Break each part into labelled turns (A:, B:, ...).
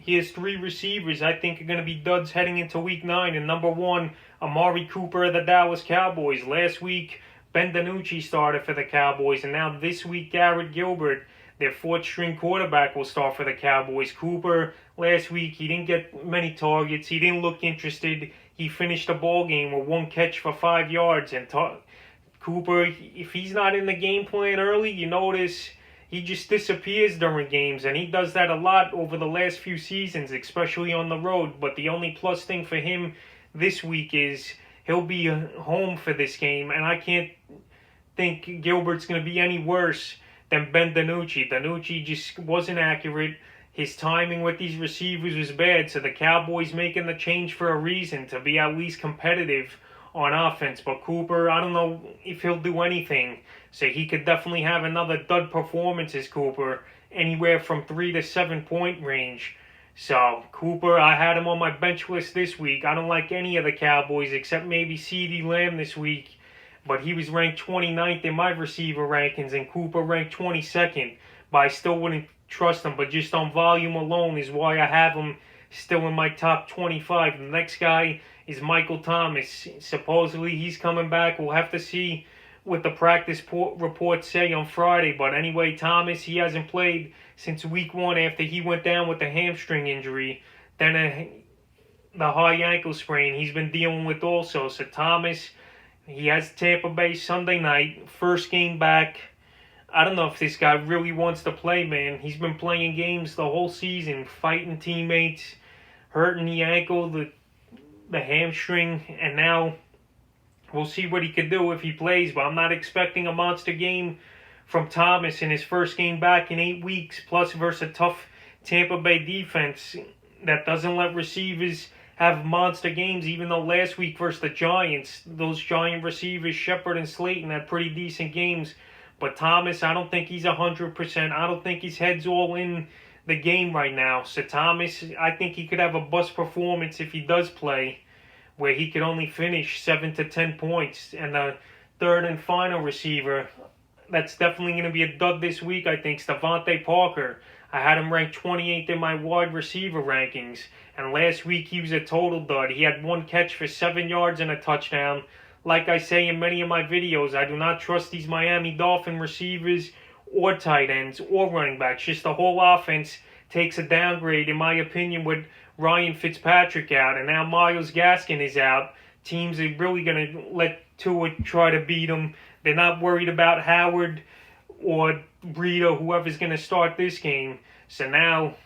A: he has three receivers I think are going to be duds heading into Week 9. And number one, Amari Cooper of the Dallas Cowboys. Last week, Ben DiNucci started for the Cowboys, and now this week, Garrett Gilbert, their fourth-string quarterback, will start for the Cowboys. Cooper, last week, he didn't get many targets. He didn't look interested. He finished the ball game with one catch for 5 yards. And Cooper, if he's not in the game plan early, you notice he just disappears during games, and he does that a lot over the last few seasons, especially on the road. But the only plus thing for him this week is he'll be home for this game, and I can't think Gilbert's going to be any worse than Ben DiNucci. DiNucci just wasn't accurate. His timing with these receivers was bad, so the Cowboys making the change for a reason, to be at least competitive on offense. But Cooper, I don't know if he'll do anything. So he could definitely have another dud performance as Cooper, anywhere from 3 to 7 point range. So Cooper, I had him on my bench list this week. I don't like any of the Cowboys except maybe CeeDee Lamb this week. But he was ranked 29th in my receiver rankings, and Cooper ranked 22nd. But I still wouldn't trust him. But just on volume alone is why I have him still in my top 25. The next guy is Michael Thomas. Supposedly he's coming back. We'll have to see what the practice reports say on Friday. But anyway, Thomas, he hasn't played since week 1 after he went down with a hamstring injury. Then the high ankle sprain he's been dealing with also. So Thomas, he has Tampa Bay Sunday night, first game back. I don't know if this guy really wants to play, man. He's been playing games the whole season, fighting teammates, hurting the ankle, the hamstring, and now we'll see what he could do if he plays. But I'm not expecting a monster game from Thomas in his first game back in 8 weeks, plus versus a tough Tampa Bay defense that doesn't let receivers have monster games. Even though last week versus the Giants, those Giant receivers, Shepard and Slayton, had pretty decent games. But Thomas, I don't think he's 100%. I don't think his head's all in the game right now. So Thomas, I think he could have a bust performance if he does play, where he could only finish 7 to 10 points. And the third and final receiver that's definitely going to be a dud this week, I think, is Devontae Parker. I had him ranked 28th in my wide receiver rankings. And last week he was a total dud. He had one catch for 7 yards and a touchdown. Like I say in many of my videos, I do not trust these Miami Dolphin receivers or tight ends or running backs. Just the whole offense takes a downgrade, in my opinion, with Ryan Fitzpatrick out. And now Myles Gaskin is out. Teams are really going to let Tua try to beat him. They're not worried about Howard or Breida or whoever's going to start this game. So now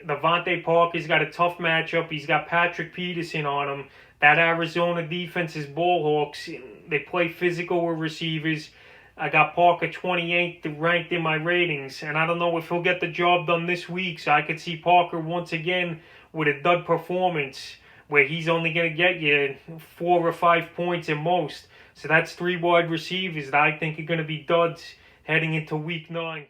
A: Devontae Parker's got a tough matchup. He's got Patrick Peterson on him. That Arizona defense is ball hawks. They play physical with receivers. I got Parker 28th ranked in my ratings, and I don't know if he'll get the job done this week. So I could see Parker once again with a dud performance where he's only going to get you 4 or 5 points at most. So that's 3 wide receivers that I think are going to be duds heading into Week 9.